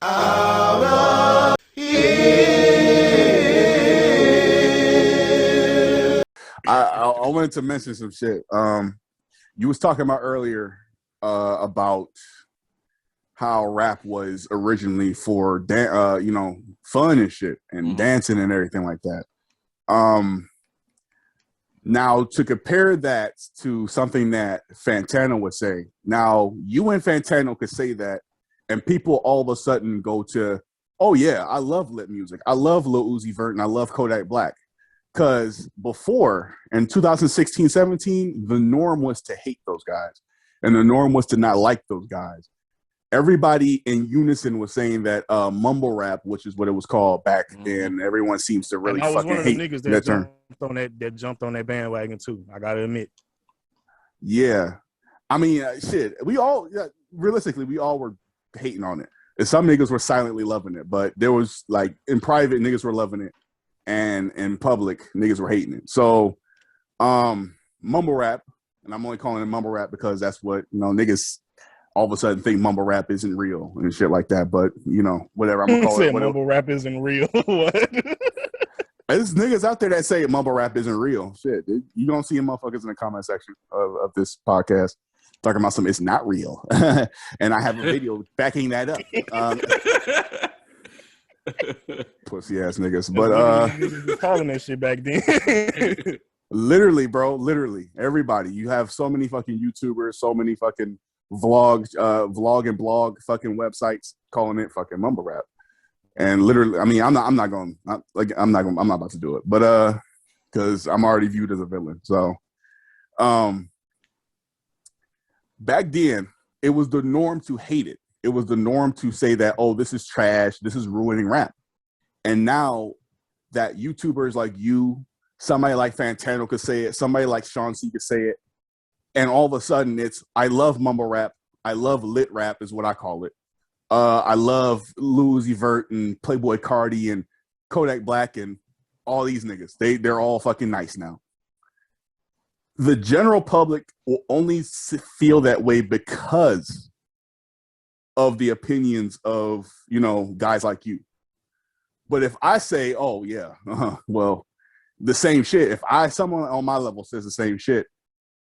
out of here. I wanted to mention some shit. You was talking about earlier about how rap was originally for fun and shit and dancing and everything like that. Now to compare that to something that Fantano would say. Now you and Fantano could say that, and people all of a sudden go to, oh yeah, I love lit music. I love Lil Uzi Vert and I love Kodak Black. Because before, in 2016, 17, the norm was to hate those guys. And the norm was to not like those guys. Everybody in unison was saying that mumble rap, which is what it was called back then, everyone seems to really fucking hate niggas that term. That jumped on that bandwagon too. I gotta admit. Yeah. I mean, shit, we all, realistically, we all were hating on it. And some niggas were silently loving it, but there was like, in private, niggas were loving it. And in public, niggas were hating it. So, mumble rap, and I'm only calling it mumble rap because that's what, niggas all of a sudden think mumble rap isn't real and shit like that. But, whatever, I'm gonna call it. Mumble rap isn't real. What? There's niggas out there that say mumble rap isn't real. Shit, dude. You don't see motherfuckers in the comment section of this podcast talking about something it's not real. And I have a video backing that up. Pussy ass niggas. But calling that shit back then. Literally, bro, literally. Everybody. You have so many fucking YouTubers, so many fucking vlog and blog fucking websites calling it fucking mumble rap. And literally, I mean, I'm not about to do it. But because I'm already viewed as a villain. So back then, it was the norm to hate it. It was the norm to say that, oh, this is trash, this is ruining rap. And now that YouTubers like you, somebody like Fantano could say it, somebody like Sean C could say it, and all of a sudden it's, I love mumble rap, I love lit rap is what I call it. I love Lil Uzi Vert and Playboy Cardi and Kodak Black and all these niggas. They're all fucking nice now. The general public will only feel that way because of the opinions of, guys like you. But if I say, oh yeah, well, the same shit, if someone on my level says the same shit,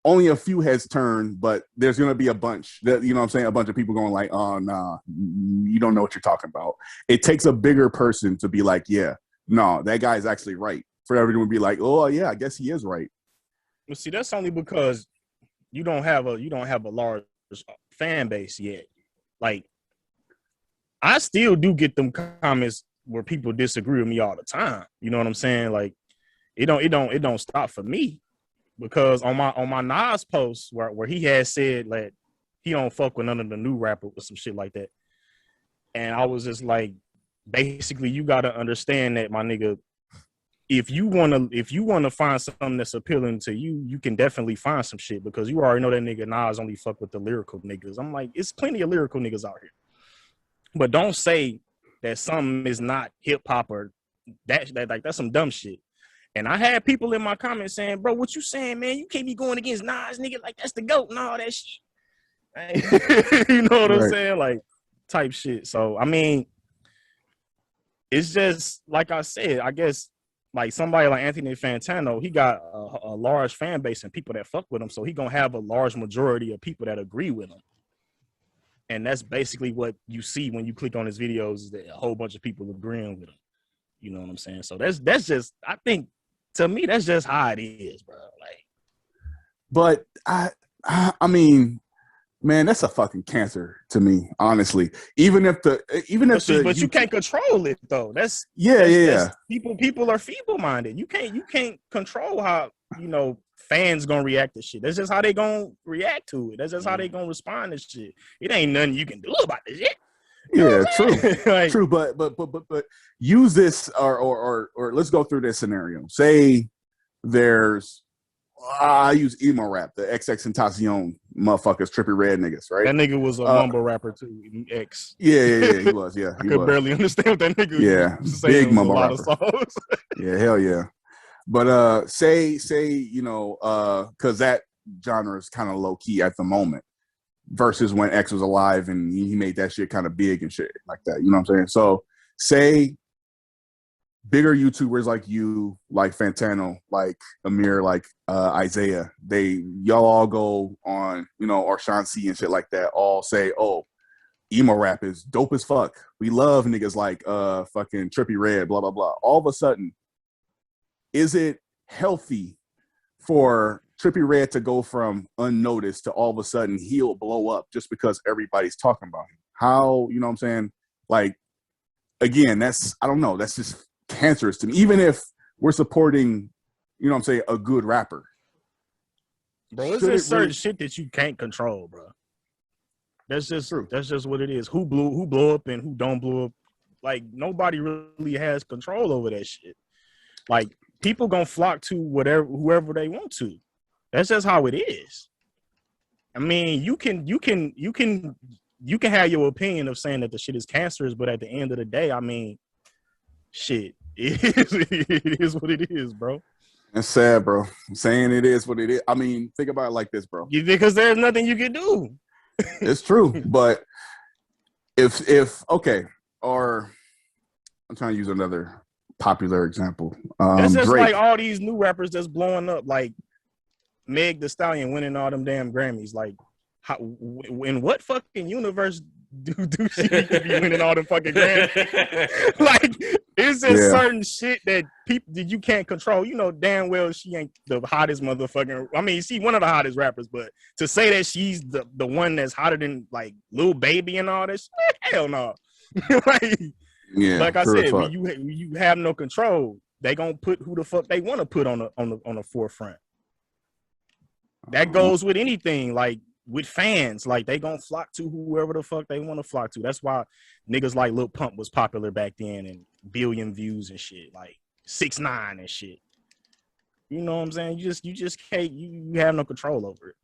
only a few heads turn, but there's going to be a bunch that, a bunch of people going like, oh, nah, you don't know what you're talking about. It takes a bigger person to be like, yeah, no, that guy's actually right. For everyone to be like, oh yeah, I guess he is right. Well, see, that's only because you don't have a large fan base yet. Like, I still do get them comments where people disagree with me all the time. You know what I'm saying? Like, it don't stop for me, because on my Nas post where he had said that he don't fuck with none of the new rappers or some shit like that, and I was just like, basically, you got to understand that, my nigga. If you wanna find something that's appealing to you, you can definitely find some shit, because you already know that nigga Nas only fuck with the lyrical niggas. I'm like, it's plenty of lyrical niggas out here. But don't say that something is not hip hop or that like that's some dumb shit. And I had people in my comments saying, bro, what you saying, man? You can't be going against Nas, nigga, like that's the GOAT and all that shit. You know what I'm saying? Like, type shit. So I mean, it's just like I said, I guess, like somebody like Anthony Fantano, he got a large fan base and people that fuck with him, so he gonna have a large majority of people that agree with him. And that's basically what you see when you click on his videos, is that a whole bunch of people agreeing with him. You know what I'm saying? So that's just, I think, to me, that's just how it is, bro. Like, but I mean, man, that's a fucking cancer to me, honestly. But you can't control it though. That's people are feeble-minded. You can't control how fans gonna react to shit. That's just how they gonna react to it. That's just how they gonna respond to shit. It ain't nothing you can do about this shit. Yeah, true, like, true. But use this or let's go through this scenario. Say there's I use emo rap, the XXXTentacion motherfuckers, trippy red niggas, right? That nigga was a mumble rapper too. X. Yeah, he was. Yeah, I could barely understand what that nigga. Yeah, was big mumble rapper. Songs. Yeah, hell yeah. But say because that genre is kind of low key at the moment. versus when X was alive and he made that shit kind of big and shit like that. You know what I'm saying? So say bigger YouTubers like you, like Fantano, like Amir, like Isaiah, y'all all go on, you know, or Sean C and shit like that, all say, oh, emo rap is dope as fuck. We love niggas like fucking Trippie Redd, blah, blah, blah. All of a sudden, is it healthy for Trippie Redd to go from unnoticed to all of a sudden he'll blow up just because everybody's talking about him? How, you know what I'm saying? Like, again, I don't know, that's just cancerous to me. Even if we're supporting, you know what I'm saying, a good rapper. Bro, it's just certain shit that you can't control, bro. That's just what it is. Who blow up and who don't blow up. Like, nobody really has control over that shit. Like, people gonna flock to whoever they want to. That's just how it is. I mean, you can have your opinion of saying that the shit is cancerous, but at the end of the day, I mean, shit, it is what it is, bro. That's sad, bro. I'm saying it is what it is. I mean, think about it like this, bro. Because there's nothing you can do. It's true, but if okay, or I'm trying to use another popular example. That's just Drake. like all these new rappers that's blowing up, like Meg Thee Stallion winning all them damn Grammys. Like, in what fucking universe do she need to be winning all them fucking Grammys? Like, it's just certain shit that you can't control. You know damn well she ain't the hottest motherfucking. I mean, she's one of the hottest rappers, but to say that she's the one that's hotter than like Lil Baby and all this, hell no. Like I said, when you have no control, they gonna put who the fuck they want to put on the forefront. That goes with anything, like with fans, like they gonna flock to whoever the fuck they want to flock to. That's why niggas like Lil Pump was popular back then and billion views and shit, like 6ix9ine and shit. You know what I'm saying? You just can't. You have no control over it.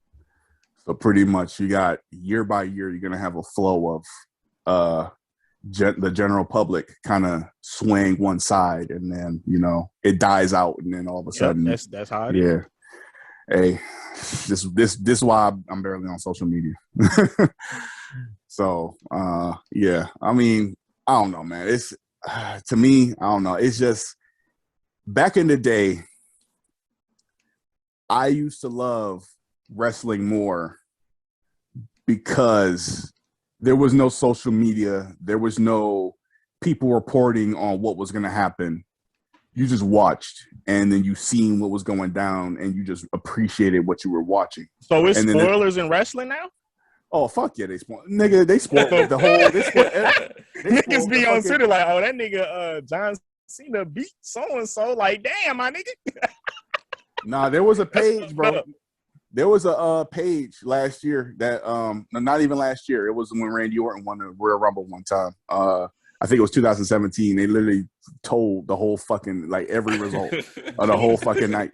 So pretty much, you got year by year, you're gonna have a flow of the general public kind of swaying one side, and then it dies out, and then all of a sudden, that's how it is. Hey, this is why I'm barely on social media. So I mean, I don't know, man. It's to me, I don't know. It's just back in the day, I used to love wrestling more because there was no social media. There was no people reporting on what was going to happen. You just watched, and then you seen what was going down, and you just appreciated what you were watching. So it's spoilers in wrestling now? Oh, fuck yeah, they spoil. Nigga, they spoil the whole. Niggas be on Twitter like, oh, that nigga John Cena beat so-and-so. Like, damn, my nigga. Nah, there was a page, bro. There was a page last year that not even last year. It was when Randy Orton won the Royal Rumble one time. I think it was 2017. They literally told the whole fucking, like, every result of the whole fucking night.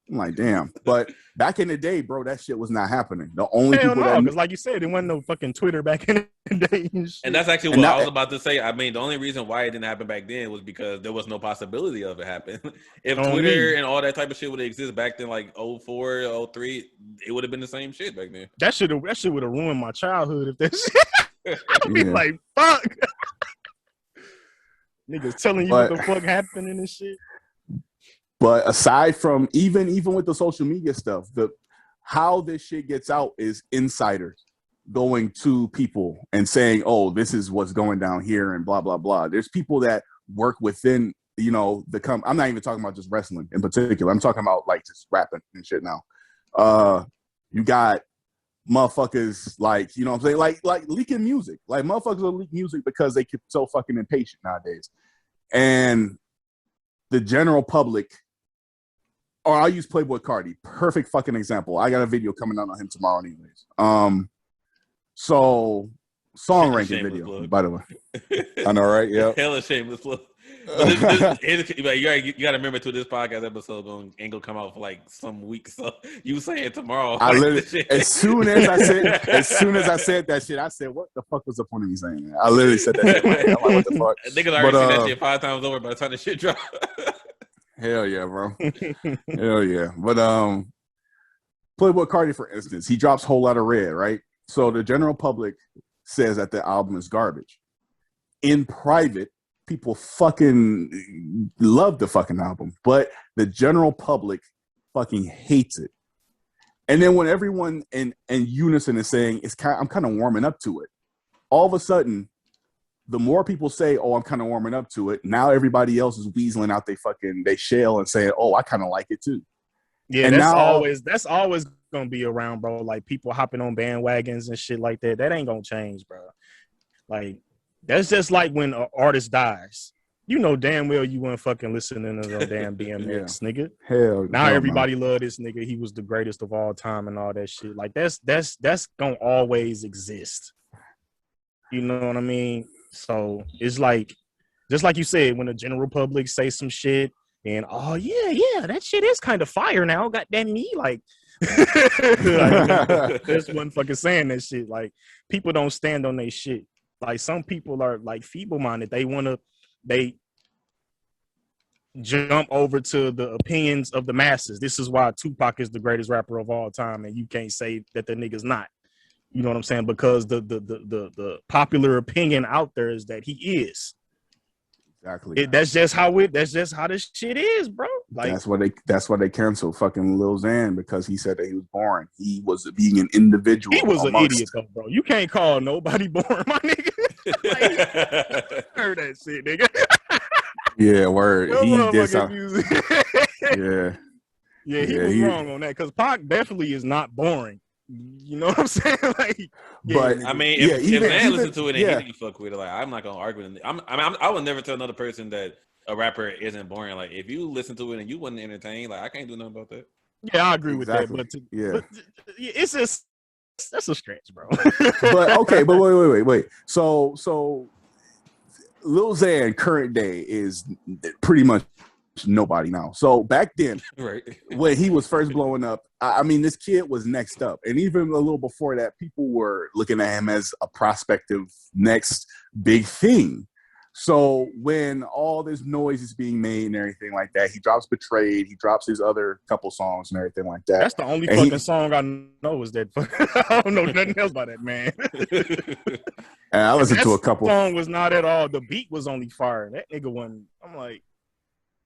I'm like, damn. But back in the day, bro, that shit was not happening. The only people because like you said, there wasn't no fucking Twitter back in the day. And that's actually what I was about to say. I mean, the only reason why it didn't happen back then was because there was no possibility of it happening. If Twitter and all that type of shit would exist back then, like 04, 03, it would have been the same shit back then. That shit would have ruined my childhood if that shit. I'd be like, fuck. Niggas telling you what the fuck happened in this shit. But aside from even with the social media stuff, how this shit gets out is insiders going to people and saying, "Oh, this is what's going down here," and blah blah blah. There's people that work within, I'm not even talking about just wrestling in particular. I'm talking about like just rapping and shit now. You got motherfuckers like, you know what I'm saying, like leaking music. Like motherfuckers will leak music because they get so fucking impatient nowadays. And the general public, or I'll use Playboy Cardi, perfect fucking example. I got a video coming out on him tomorrow anyways. So song ranking video, plug. By the way. I know, right? Yeah. Hella shameless plug. You got to remember too, this podcast episode ain't gonna come out for like some weeks. So you saying tomorrow? I literally, as soon as I said that shit, I said, "What the fuck was the point of me saying that?" I literally said that shit. I'm like, what the fuck? Niggas already seen that shit 5 times over by the time the shit drop. Hell yeah, bro. Hell yeah. But Playboy Cardi, for instance, he drops Whole Lotta Red, right? So the general public says that the album is garbage. In private, people fucking love the fucking album, but the general public fucking hates it. And then when everyone in unison is saying I'm kind of warming up to it, all of a sudden, the more people say, "Oh, I'm kind of warming up to it," now everybody else is weaseling out they shell and saying, "Oh, I kind of like it too." Yeah, and that's always gonna be around, bro. Like people hopping on bandwagons and shit like that. That ain't gonna change, bro. Like that's just like when an artist dies. You know damn well you weren't fucking listening to no damn DMX, nigga. Hell, now everybody love this nigga. He was the greatest of all time and all that shit. Like that's gonna always exist. You know what I mean? So it's like, just like you said, when the general public say some shit and oh yeah, that shit is kind of fire now. Goddamn me, like this one fucking saying that shit. Like people don't stand on their shit. Like some people are like feeble-minded. They jump over to the opinions of the masses. This is why Tupac is the greatest rapper of all time, and you can't say that the nigga's not. You know what I'm saying? Because the popular opinion out there is that he is. Exactly. That's just how this shit is, bro. Like that's why they canceled fucking Lil Xan, because he said that he was boring. He was being an individual. He was an idiot though, bro. You can't call nobody boring, my nigga. Like, heard that shit, nigga. Yeah, word. No he did something. music. Yeah, he was wrong on that, because Pac definitely is not boring. You know what I'm saying? Like, but I mean, if man listen to it and he didn't fuck with it, like I'm not gonna argue with it. I would never tell another person that a rapper isn't boring. Like if you listen to it and you wasn't entertained, like I can't do nothing about that. Yeah, I agree with that, but it's just that's a stretch, bro. But okay, but wait. So Lil Xan current day is pretty much nobody now. So back then, right, when he was first blowing up, I mean, this kid was next up, and even a little before that, people were looking at him as a prospective next big thing. So when all this noise is being made and everything like that, he drops Betrayed, he drops his other couple songs and everything like that. That's the only fucking song I know is that. I don't know nothing else about that man. And I listened to a couple. The song was not at all. The beat was only fire. That nigga wasn't. I'm like,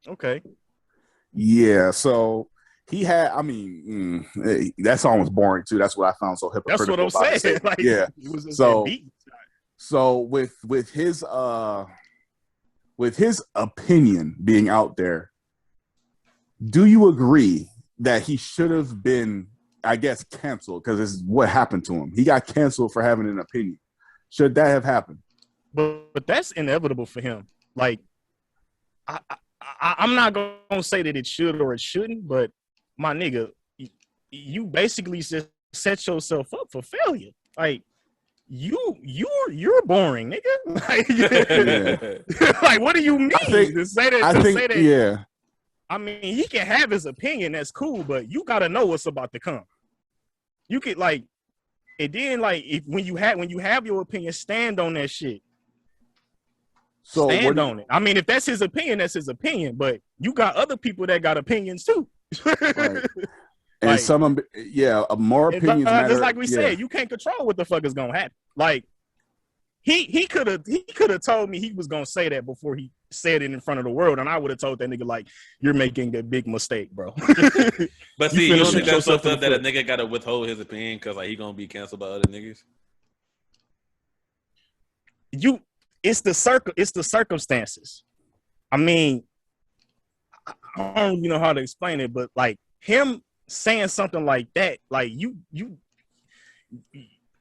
okay. Yeah, so he had, I mean, that song was boring too. That's what I found so hypocritical. That's what I'm saying. Like, yeah. It was just so, that beat. So with his opinion being out there, do you agree that he should have been, I guess, canceled? Because this is what happened to him. He got canceled for having an opinion. Should that have happened? But that's inevitable for him. Like, I'm not gonna say that it should or it shouldn't, but my nigga, you basically just set yourself up for failure. Like, you're boring, nigga. Like, like, what do you mean to say that? Yeah. I mean, he can have his opinion. That's cool, but you gotta know what's about to come. You could like, and then like, when you have your opinion, stand on that shit. So stand on it. I mean, if that's his opinion, that's his opinion. But you got other people that got opinions too. Right. And like, some of them, more opinions matter. Just like we said, you can't control what the fuck is gonna happen. Like he could have told me he was gonna say that before he said it in front of the world, and I would have told that nigga like, you're making a big mistake, bro. But see, you don't think that's fucked up that a nigga gotta withhold his opinion because like he gonna be canceled by other niggas? It's the circumstances. I mean, I don't even know how to explain it, but like him saying something like that, like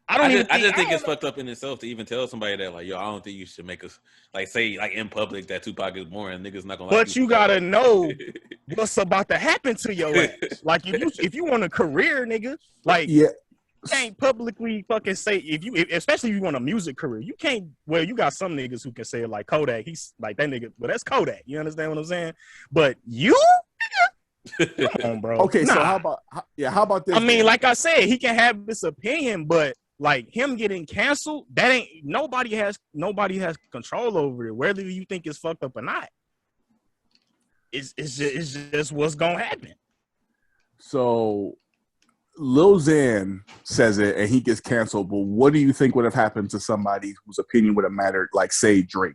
I just think it's fucked up in itself to even tell somebody that like, yo, I don't think you should make us like say like in public that Tupac is boring. Niggas not gonna. But you gotta know what's about to happen to your ass. Like if you want a career, nigga, like you can't publicly fucking say especially if you want a music career, you can't. Well, you got some niggas who can say it like Kodak. He's like that nigga, but that's Kodak. You understand what I'm saying? But you. Come on, bro. Okay, so how about this? I mean, like I said, he can have this opinion, but like him getting canceled, that ain't nobody has control over it, whether you think it's fucked up or not. It's just what's gonna happen. So Lil Xan says it and he gets canceled, but what do you think would have happened to somebody whose opinion would have mattered, like say Drake,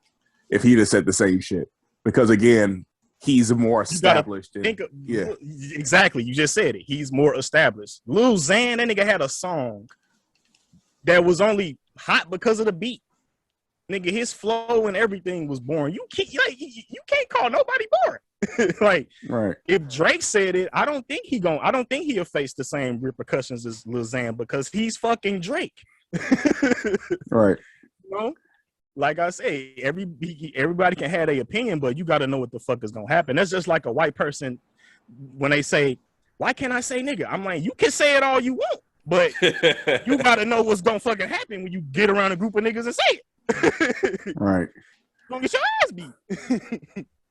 if he'd have said the same shit? Because again, he's more established. Yeah, exactly. You just said it. He's more established. Lil Xan, that nigga had a song that was only hot because of the beat. Nigga, his flow and everything was boring. You can't call nobody boring. Like, right. If Drake said it, I don't think he'll face the same repercussions as Lil Xan because he's fucking Drake. Right. You know? Like I say, everybody can have their opinion, but you got to know what the fuck is gonna happen. That's just like a white person when they say, "Why can't I say nigga?" I'm like, you can say it all you want, but you got to know what's gonna fucking happen when you get around a group of niggas and say it. Right. You're gonna get your ass beat.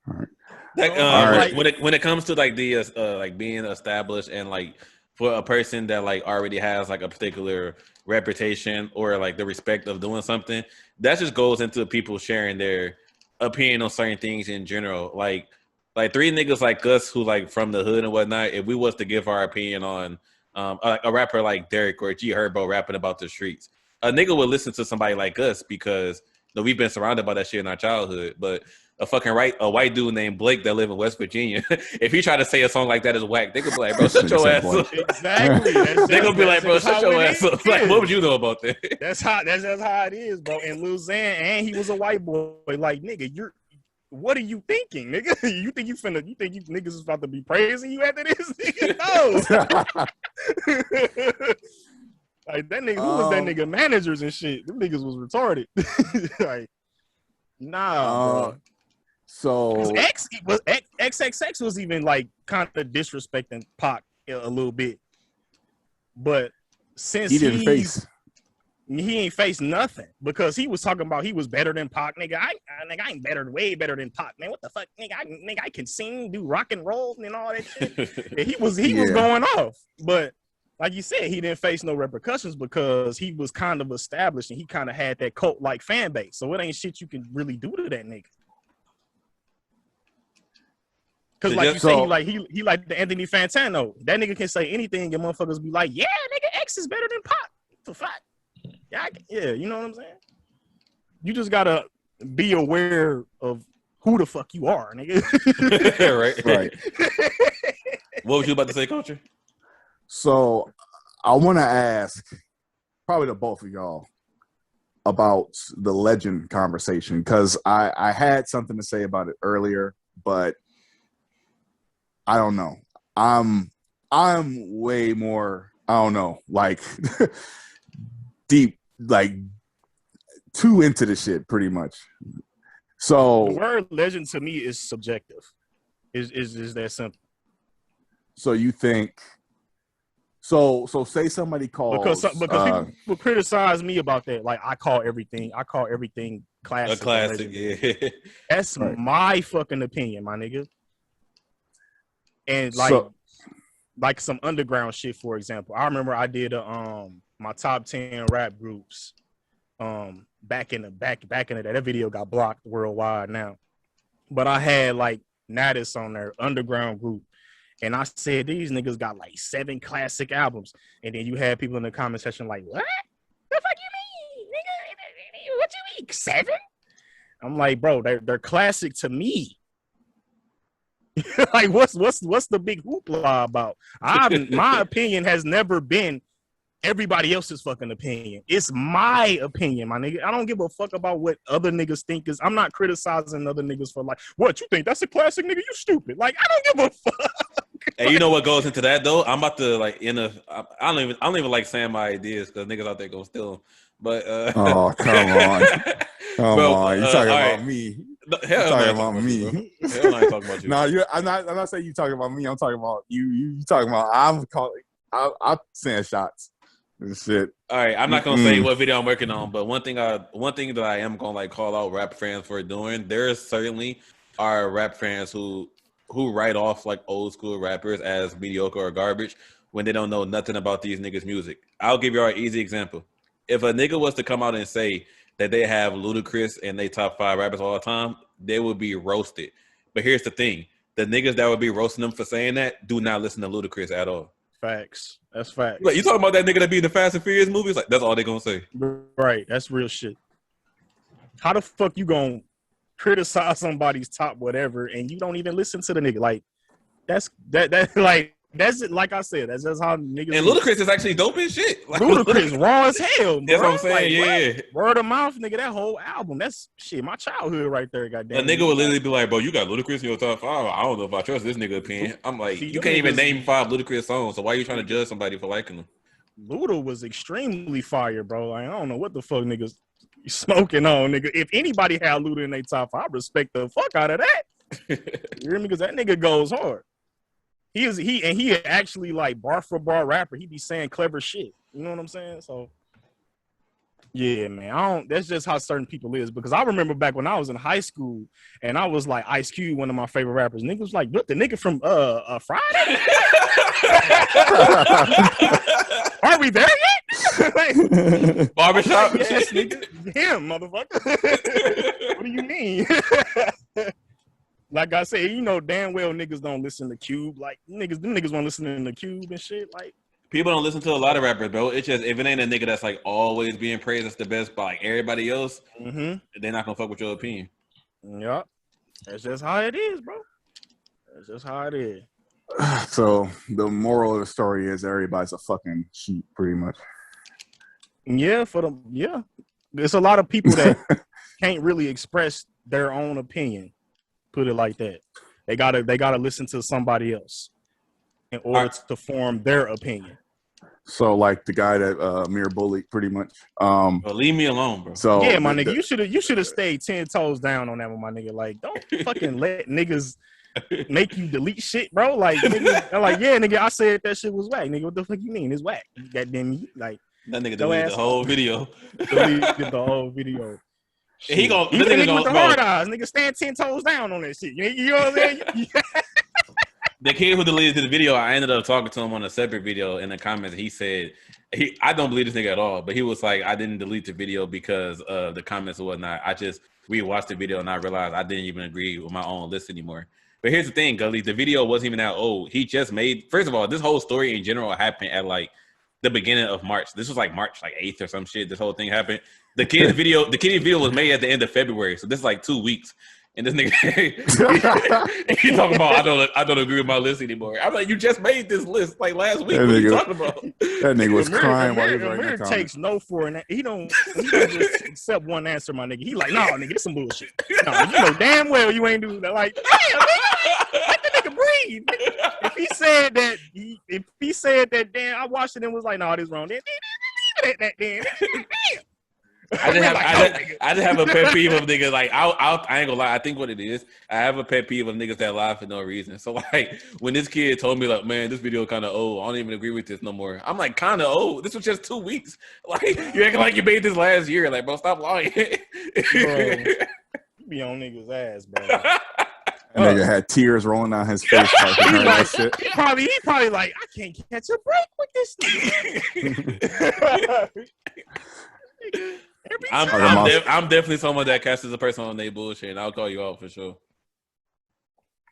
All right. Like, when it comes to like the like being established and like for a person that like already has like a particular reputation or like the respect of doing something, that just goes into people sharing their opinion on certain things in general. Like three niggas like us who like from the hood and whatnot, if we was to give our opinion on a rapper like Derek or G Herbo rapping about the streets, a nigga would listen to somebody like us because we've been surrounded by that shit in our childhood. But a white dude named Blake that live in West Virginia, if he tried to say a song like that is whack, they could be like, bro, shut your ass up. Exactly. They gonna be like, bro, shut your ass up. Like, what would you know about that? That's just how it is, bro. And Lil Xan, and he was a white boy. Like, nigga, what are you thinking, nigga? You think you niggas is about to be praising you after this? Nigga, no. Like that nigga, who was that nigga? Managers and shit. Them niggas was retarded. Like, nah, bro. So XXX was even like kind of disrespecting Pac a little bit, but since he ain't faced nothing because he was talking about he was better than Pac. Nigga, I ain't way better than Pac, man. What the fuck, nigga? I can sing, do rock and roll and all that shit. And he was going off, but like you said, he didn't face no repercussions because he was kind of established and he kind of had that cult like fan base. So it ain't shit you can really do to that nigga. Because like you say, he like the Anthony Fantano. That nigga can say anything and motherfuckers be like, yeah, nigga, X is better than Pac. For fact. Yeah, you know what I'm saying? You just gotta be aware of who the fuck you are, nigga. Right. What was you about to say, Culture? So I want to ask probably to both of y'all about the legend conversation because I had something to say about it earlier, but I don't know. I'm way more, I don't know, like deep, like too into the shit pretty much. So the word legend to me is subjective. Is that simple? So you think so say somebody calls because people criticize me about that. Like I call everything classic. A classic, yeah. That's right. My fucking opinion, my nigga. And like some underground shit, for example. I remember I did my top 10 rap groups back in the day. That video got blocked worldwide now. But I had like Natus on there, underground group. And I said these niggas got like 7 classic albums. And then you had people in the comment section like, what? The fuck you mean? Nigga, what you mean? 7? I'm like, bro, they're classic to me. Like what's the big hoopla about? My opinion has never been everybody else's fucking opinion. It's my opinion, my nigga. I don't give a fuck about what other niggas think. I'm not criticizing other niggas for like, what you think? That's a classic, nigga. You stupid. Like I don't give a fuck. And you know what goes into that though? I'm about to like I don't even like saying my ideas because niggas out there gonna steal them. But oh come on, you talking about me? No, hell, talking about me. Hell, no, I ain't talking about you. No, I'm not saying you talking about me. I'm talking about you. You talking about I'm saying shots and shit. All right, I'm not gonna say what video I'm working on, but one thing that I am gonna like call out rap fans for doing. There certainly are rap fans who write off like old school rappers as mediocre or garbage when they don't know nothing about these niggas' music. I'll give you an easy example. If a nigga was to come out and say that they have Ludacris and they top 5 rappers all the time, they would be roasted. But here's the thing. The niggas that would be roasting them for saying that do not listen to Ludacris at all. Facts. That's facts. Like, you talking about that nigga that be in the Fast and Furious movies? Like, that's all they gonna say. Right. That's real shit. How the fuck you gonna criticize somebody's top whatever and you don't even listen to the nigga? Like, that's it. Like I said, that's just how niggas. And Ludacris is actually dope as shit. Like, Ludacris raw as hell, bro. That's what I'm saying. Like, yeah. Word of mouth, nigga. That whole album. That's shit. My childhood right there. Goddamn. A nigga would literally be like, bro, you got Ludacris in your top 5. I don't know if I trust this nigga opinion. I'm like, you can't even name 5 Ludacris songs. So why are you trying to judge somebody for liking them? Luda was extremmy fire, bro. Like, I don't know what the fuck niggas smoking on, nigga. If anybody had Luda in their top 5, I respect the fuck out of that. You hear me? Because that nigga goes hard. He actually like bar for bar rapper. He be saying clever shit. You know what I'm saying? So yeah, man. That's just how certain people is. Because I remember back when I was in high school and I was like Ice Cube, one of my favorite rappers. Niggas was like, what, the nigga from Friday? Are we there yet? Like, Barbershop? Like, yes, nigga. Him, motherfucker. What do you mean? Like I said, you know damn well niggas don't listen to Cube. Like them niggas want to listen to Cube and shit. Like people don't listen to a lot of rappers, bro. It's just if it ain't a nigga that's like always being praised as the best by like everybody else, they're not gonna fuck with your opinion. Yeah, that's just how it is, bro. That's just how it is. So the moral of the story is everybody's a fucking sheep, pretty much. Yeah, there's a lot of people that can't really express their own opinion. Put it like that. They gotta listen to somebody else in order to form their opinion. So like the guy that Amir bullied, pretty much. Well, leave me alone, bro. So yeah, my nigga, you should have stayed 10 toes down on that one, my nigga. Like, don't fucking let niggas make you delete shit, bro. Like, nigga, I'm like, yeah, nigga, I said that shit was whack, nigga. What the fuck you mean? It's whack. Goddamn you, like that nigga deleted the whole video. Deleted the whole video. He Even nigga with the hard eyes, nigga, stand 10 toes down on that shit. You know what I'm saying? The kid who deleted the video, I ended up talking to him on a separate video in the comments. He said, I don't believe this nigga at all, but he was like, I didn't delete the video because of the comments and whatnot. I just rewatched the video and I realized I didn't even agree with my own list anymore. But here's the thing, Gully, the video wasn't even that old. He just made, first of all, this whole story in general happened at like the beginning of March. This was like March like 8th or some shit. This whole thing happened. The kid's video was made at the end of February. So this is like 2 weeks. And this nigga, he talking about, I don't agree with my list anymore. I'm like, you just made this list like last week. What are you talking about? That nigga was crying while he was writing that comment. Takes no for an he don't just accept one answer, my nigga. He like, nah, nigga, this some bullshit. Nah, you know damn well you ain't do that. Like, damn, nigga, let the nigga breathe. If he said that, damn, I watched it and was like, nah, this wrong. Then leave it at that, damn. I just have a pet peeve of niggas like I ain't gonna lie. I think what it is, I have a pet peeve of niggas that lie for no reason. So like when this kid told me like, man, this video kind of old. I don't even agree with this no more. I'm like, kind of old. This was just 2 weeks. Like you acting like you made this last year. Like, bro, stop lying. Bro, you be on niggas' ass, bro. That nigga had tears rolling down his face. He probably like, I can't catch a break with this nigga. I'm definitely someone that casts a person on their bullshit, and I'll call you out for sure.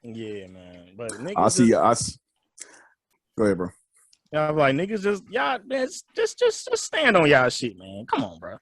Yeah, man. But niggas I see. Go ahead, bro. Yeah, I'm like niggas just y'all, man, just stand on y'all shit, man. Come on, bro.